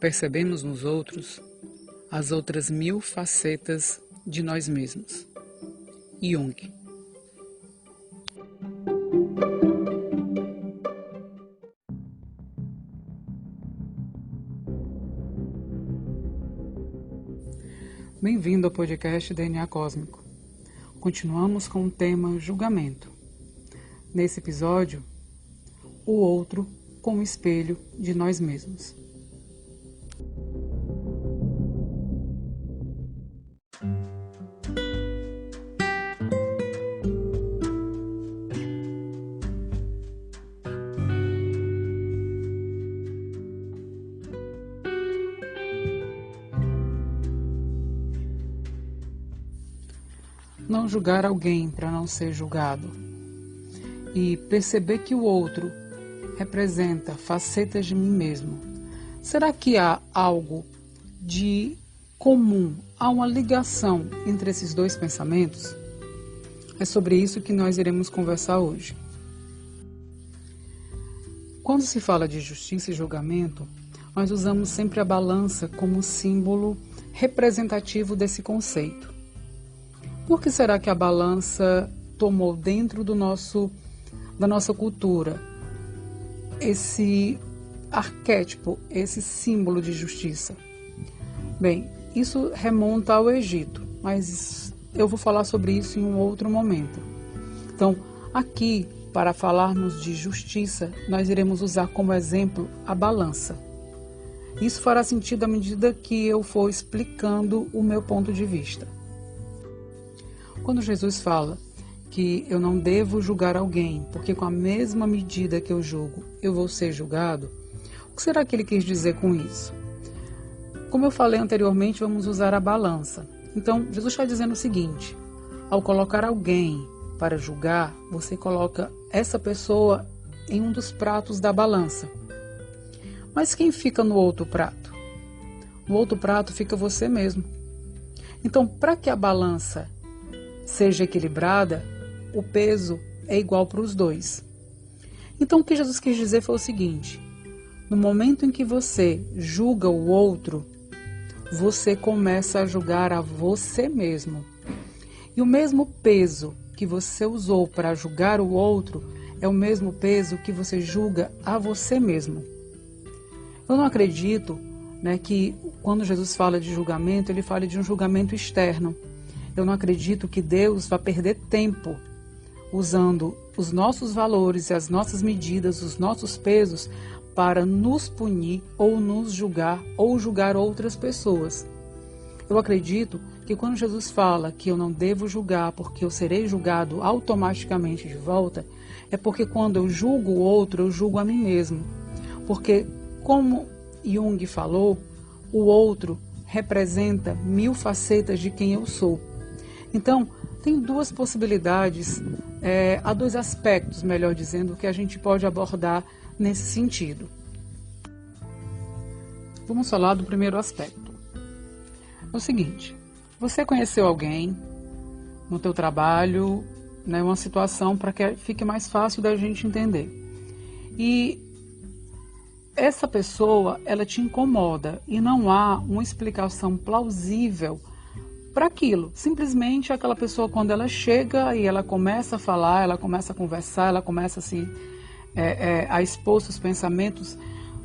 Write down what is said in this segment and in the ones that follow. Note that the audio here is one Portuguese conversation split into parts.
percebemos nos outros as outras 1000 facetas de nós mesmos. Jung. Bem-vindo ao podcast DNA Cósmico. Continuamos com o tema julgamento. Nesse episódio, o outro como espelho de nós mesmos. Não julgar alguém para não ser julgado. E perceber que o outro representa facetas de mim mesmo. Será que há algo de comum, há uma ligação entre esses dois pensamentos? É sobre isso que nós iremos conversar hoje. Quando se fala de justiça e julgamento, nós usamos sempre a balança como símbolo representativo desse conceito. Por que será que a balança tomou dentro da nossa cultura esse arquétipo, esse símbolo de justiça? Bem, isso remonta ao Egito, mas eu vou falar sobre isso em um outro momento. Então, aqui, para falarmos de justiça, nós iremos usar como exemplo a balança. Isso fará sentido à medida que eu for explicando o meu ponto de vista. Quando Jesus fala que eu não devo julgar alguém, porque com a mesma medida que eu julgo, eu vou ser julgado, o que será que ele quis dizer com isso? Como eu falei anteriormente, vamos usar a balança. Então, Jesus está dizendo o seguinte: ao colocar alguém para julgar, você coloca essa pessoa em um dos pratos da balança. Mas quem fica no outro prato? No outro prato fica você mesmo. Então, para que a balança seja equilibrada, o peso é igual para os dois. Então o que Jesus quis dizer foi o seguinte: no momento em que você julga o outro, você começa a julgar a você mesmo. E o mesmo peso que você usou para julgar o outro é o mesmo peso que você julga a você mesmo. Eu não acredito, que quando Jesus fala de julgamento, ele fala de um julgamento externo. Eu não acredito que Deus vá perder tempo usando os nossos valores e as nossas medidas, os nossos pesos, para nos punir ou nos julgar ou julgar outras pessoas. Eu acredito que quando Jesus fala que eu não devo julgar porque eu serei julgado automaticamente de volta, é porque quando eu julgo o outro, eu julgo a mim mesmo. Porque, como Jung falou, o outro representa 1000 facetas de quem eu sou. Então, tem duas possibilidades, há dois aspectos, melhor dizendo, que a gente pode abordar nesse sentido. Vamos falar do primeiro aspecto. É o seguinte: você conheceu alguém no teu trabalho, uma situação para que fique mais fácil da gente entender. E essa pessoa, ela te incomoda e não há uma explicação plausível para aquilo. Simplesmente aquela pessoa, quando ela chega e ela começa a falar, ela começa a conversar, ela começa a expor seus pensamentos,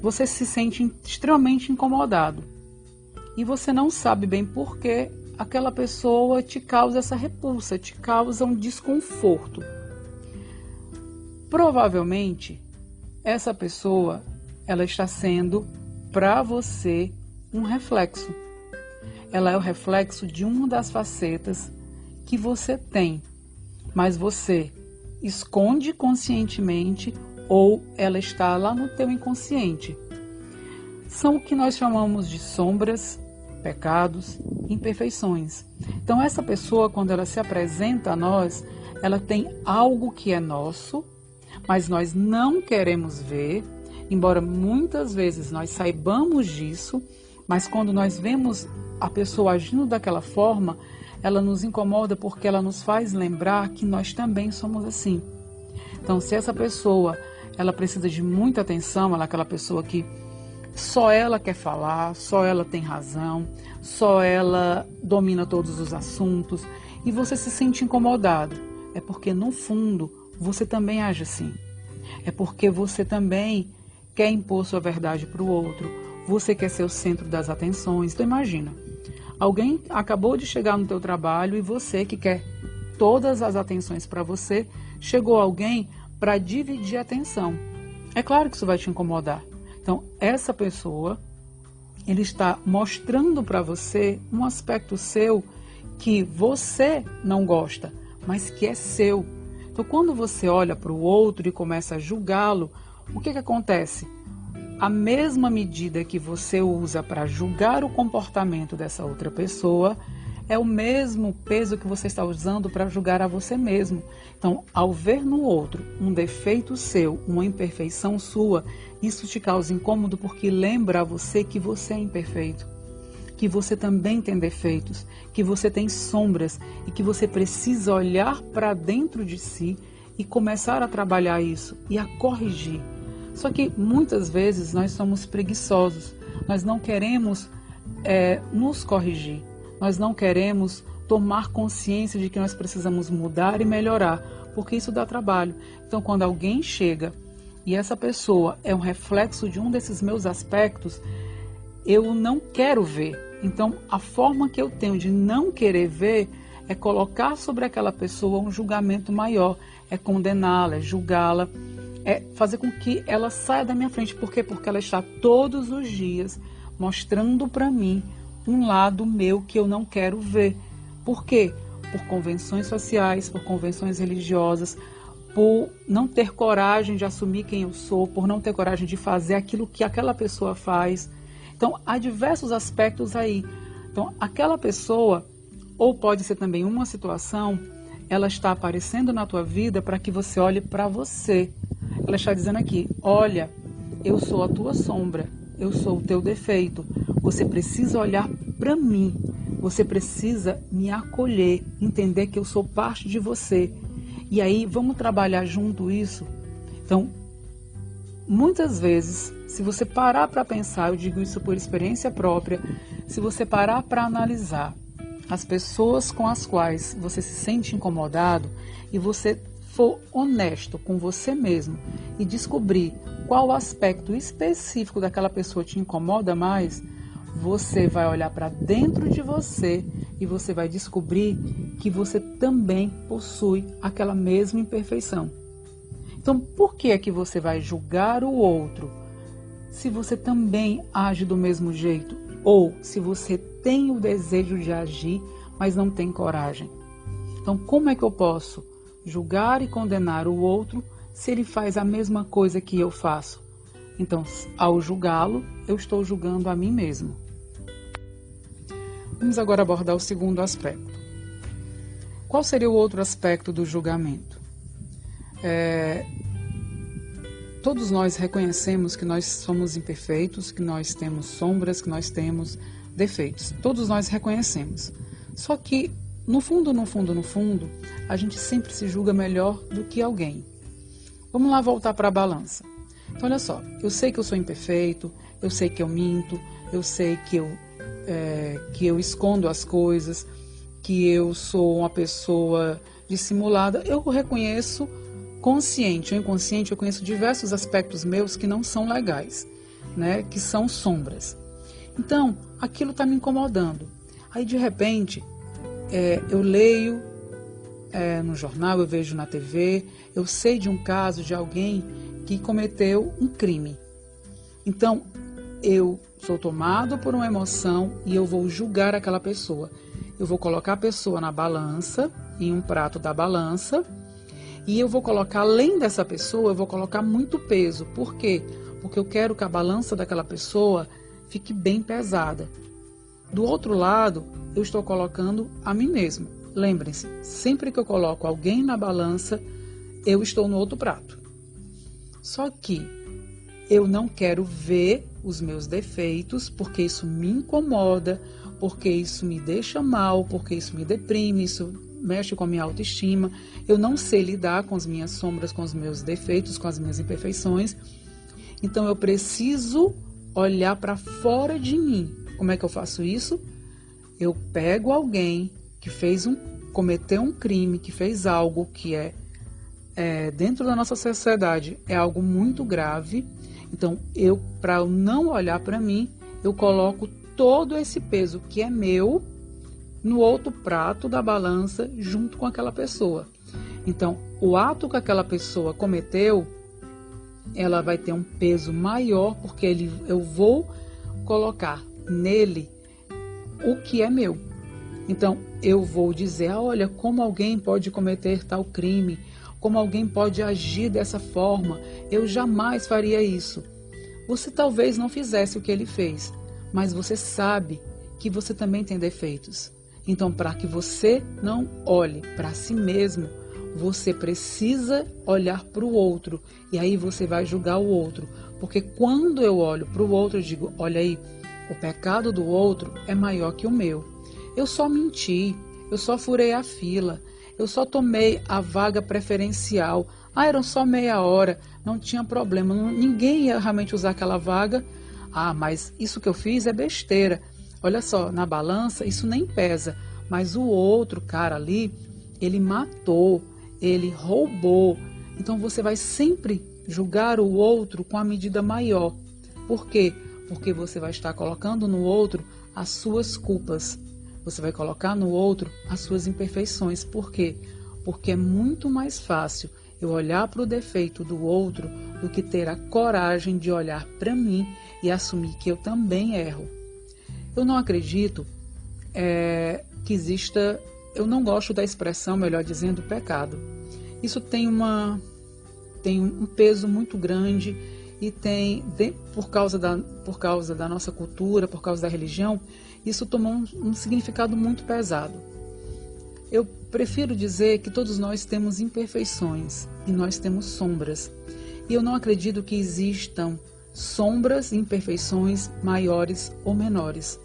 você se sente extremamente incomodado. E você não sabe bem por que aquela pessoa te causa essa repulsa, te causa um desconforto. Provavelmente, essa pessoa, ela está sendo para você um reflexo. Ela é o reflexo de uma das facetas que você tem, mas você esconde conscientemente ou ela está lá no teu inconsciente. São o que nós chamamos de sombras, pecados, imperfeições. Então essa pessoa, quando ela se apresenta a nós, ela tem algo que é nosso, mas nós não queremos ver, embora muitas vezes nós saibamos disso, mas quando nós vemos a pessoa agindo daquela forma, ela nos incomoda porque ela nos faz lembrar que nós também somos assim. Então, se essa pessoa, ela precisa de muita atenção, ela é aquela pessoa que só ela quer falar, só ela tem razão, só ela domina todos os assuntos e você se sente incomodado. É porque no fundo você também age assim. É porque você também quer impor sua verdade para o outro, você quer ser o centro das atenções. Então imagina, alguém acabou de chegar no teu trabalho e você que quer todas as atenções para você, chegou alguém para dividir a atenção. É claro que isso vai te incomodar. Então, essa pessoa, ele está mostrando para você um aspecto seu que você não gosta, mas que é seu. Então, quando você olha para o outro e começa a julgá-lo, o que acontece? A mesma medida que você usa para julgar o comportamento dessa outra pessoa é o mesmo peso que você está usando para julgar a você mesmo. Então, ao ver no outro um defeito seu, uma imperfeição sua, isso te causa incômodo porque lembra a você que você é imperfeito, que você também tem defeitos, que você tem sombras e que você precisa olhar para dentro de si e começar a trabalhar isso e a corrigir. Só que muitas vezes nós somos preguiçosos, nós não queremos nos corrigir. Nós não queremos tomar consciência de que nós precisamos mudar e melhorar, porque isso dá trabalho. Então, quando alguém chega e essa pessoa é um reflexo de um desses meus aspectos, eu não quero ver. Então, a forma que eu tenho de não querer ver é colocar sobre aquela pessoa um julgamento maior, é condená-la, é julgá-la, é fazer com que ela saia da minha frente. Por quê? Porque ela está todos os dias mostrando para mim um lado meu que eu não quero ver. Por quê? Por convenções sociais, por convenções religiosas, por não ter coragem de assumir quem eu sou, por não ter coragem de fazer aquilo que aquela pessoa faz. Então, há diversos aspectos aí. Então, aquela pessoa, ou pode ser também uma situação, ela está aparecendo na tua vida para que você olhe para você. Ela está dizendo aqui, olha, eu sou a tua sombra, eu sou o teu defeito. Você precisa olhar para mim, você precisa me acolher, entender que eu sou parte de você. E aí, vamos trabalhar junto isso? Então, muitas vezes, se você parar para pensar, eu digo isso por experiência própria, se você parar para analisar as pessoas com as quais você se sente incomodado e você for honesto com você mesmo e descobrir qual aspecto específico daquela pessoa te incomoda mais, você vai olhar para dentro de você e você vai descobrir que você também possui aquela mesma imperfeição. Então, por que é que você vai julgar o outro se você também age do mesmo jeito? Ou se você tem o desejo de agir, mas não tem coragem? Então, como é que eu posso julgar e condenar o outro se ele faz a mesma coisa que eu faço? Então, ao julgá-lo, eu estou julgando a mim mesmo. Vamos agora abordar o segundo aspecto. Qual seria o outro aspecto do julgamento? Todos nós reconhecemos que nós somos imperfeitos, que nós temos sombras, que nós temos defeitos. Todos nós reconhecemos. Só que, no fundo, a gente sempre se julga melhor do que alguém. Vamos lá voltar para a balança. Então, olha só, eu sei que eu sou imperfeito, eu sei que eu minto, eu sei que eu escondo as coisas, que eu sou uma pessoa dissimulada. Eu reconheço, consciente ou inconsciente, eu conheço diversos aspectos meus que não são legais, né? Que são sombras. Então, aquilo está me incomodando. Aí, de repente, eu leio no jornal, eu vejo na TV, eu sei de um caso de alguém que cometeu um crime. Então, eu sou tomado por uma emoção e eu vou julgar aquela pessoa. Eu vou colocar a pessoa na balança, em um prato da balança, e eu vou colocar, além dessa pessoa, eu vou colocar muito peso. Por quê? Porque eu quero que a balança daquela pessoa fique bem pesada. Do outro lado, eu estou colocando a mim mesmo. Lembrem-se, sempre que eu coloco alguém na balança, eu estou no outro prato. Só que eu não quero ver os meus defeitos, porque isso me incomoda, porque isso me deixa mal, porque isso me deprime, isso mexe com a minha autoestima. Eu não sei lidar com as minhas sombras, com os meus defeitos, com as minhas imperfeições. Então eu preciso olhar para fora de mim. Como é que eu faço isso? Eu pego alguém que cometeu um crime, que fez algo que dentro da nossa sociedade é algo muito grave. Então, para não olhar para mim, eu coloco todo esse peso que é meu no outro prato da balança junto com aquela pessoa. Então, o ato que aquela pessoa cometeu, ela vai ter um peso maior, porque eu vou colocar nele o que é meu. Então, eu vou dizer, olha, como alguém pode cometer tal crime, como alguém pode agir dessa forma, eu jamais faria isso. Você talvez não fizesse o que ele fez, mas você sabe que você também tem defeitos. Então, para que você não olhe para si mesmo, você precisa olhar para o outro. E aí você vai julgar o outro. Porque quando eu olho para o outro, eu digo, olha aí, o pecado do outro é maior que o meu. Eu só menti, eu só furei a fila, eu só tomei a vaga preferencial. Eram só meia hora, não tinha problema, ninguém ia realmente usar aquela vaga. Mas isso que eu fiz é besteira. Olha só, na balança isso nem pesa, mas o outro cara ali, ele matou, ele roubou. Então você vai sempre julgar o outro com a medida maior. Por quê? Porque você vai estar colocando no outro as suas culpas. Você vai colocar no outro as suas imperfeições. Por quê? Porque é muito mais fácil eu olhar para o defeito do outro do que ter a coragem de olhar para mim e assumir que eu também erro. Eu não acredito que exista, eu não gosto da expressão, melhor dizendo, pecado. Isso tem um peso muito grande e por causa da nossa cultura, por causa da religião, isso tomou um significado muito pesado. Eu prefiro dizer que todos nós temos imperfeições e nós temos sombras. E eu não acredito que existam sombras e imperfeições maiores ou menores.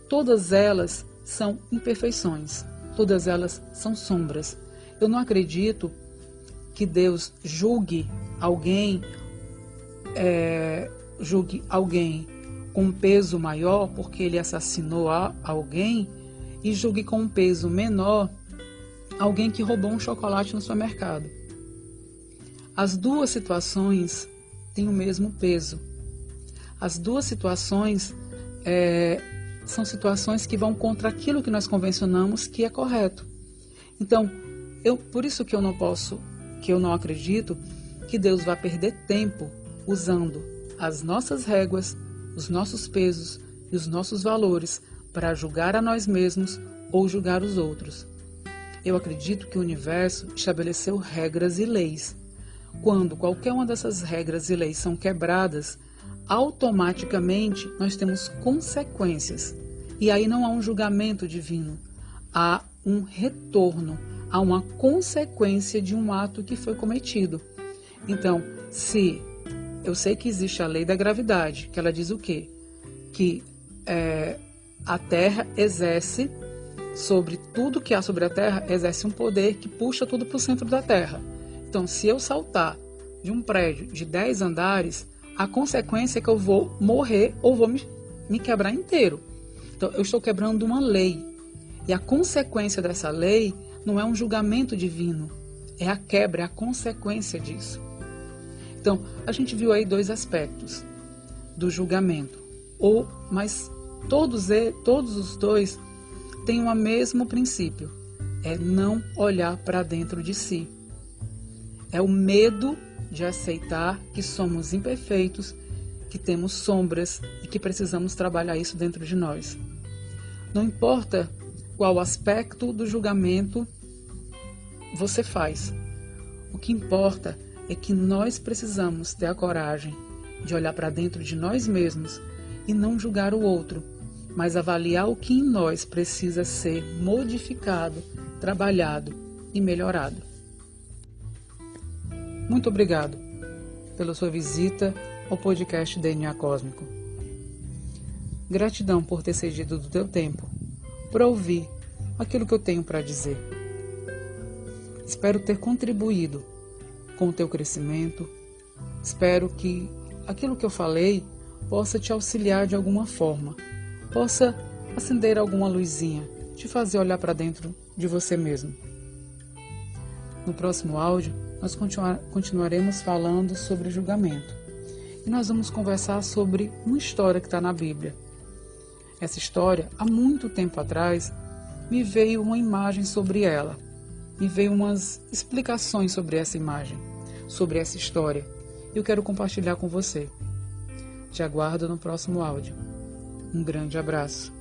Todas elas são imperfeições, todas elas são sombras. Eu não acredito que Deus julgue alguém com um peso maior porque ele assassinou alguém e julgue com um peso menor alguém que roubou um chocolate no supermercado. As duas situações têm o mesmo peso. As duas situações são situações que vão contra aquilo que nós convencionamos que é correto. Então, por isso que eu não acredito que Deus vai perder tempo usando as nossas réguas, os nossos pesos e os nossos valores para julgar a nós mesmos ou julgar os outros. Eu acredito que o universo estabeleceu regras e leis. Quando qualquer uma dessas regras e leis são quebradas, automaticamente nós temos consequências. E aí não há um julgamento divino, há um retorno, há uma consequência de um ato que foi cometido. Então, se eu sei que existe a lei da gravidade, que ela diz o quê? Que a Terra exerce sobre tudo que há sobre a Terra, exerce um poder que puxa tudo para o centro da Terra. Então, se eu saltar de um prédio de 10 andares, a consequência é que eu vou morrer ou vou me quebrar inteiro. Então, eu estou quebrando uma lei. E a consequência dessa lei não é um julgamento divino, é a quebra, é a consequência disso. Então, a gente viu aí dois aspectos do julgamento. Mas todos os dois têm o mesmo princípio, é não olhar para dentro de si. É o medo de aceitar que somos imperfeitos, que temos sombras e que precisamos trabalhar isso dentro de nós. Não importa qual aspecto do julgamento você faz. O que importa é que nós precisamos ter a coragem de olhar para dentro de nós mesmos e não julgar o outro, mas avaliar o que em nós precisa ser modificado, trabalhado e melhorado. Muito obrigado pela sua visita ao podcast DNA Cósmico. Gratidão por ter cedido do teu tempo para ouvir aquilo que eu tenho para dizer. Espero ter contribuído com o teu crescimento. Espero que aquilo que eu falei possa te auxiliar de alguma forma, possa acender alguma luzinha, te fazer olhar para dentro de você mesmo. No próximo áudio, nós continuaremos falando sobre julgamento. E nós vamos conversar sobre uma história que está na Bíblia. Essa história, há muito tempo atrás, me veio uma imagem sobre ela. Me veio umas explicações sobre essa imagem, sobre essa história. Eu quero compartilhar com você. Te aguardo no próximo áudio. Um grande abraço.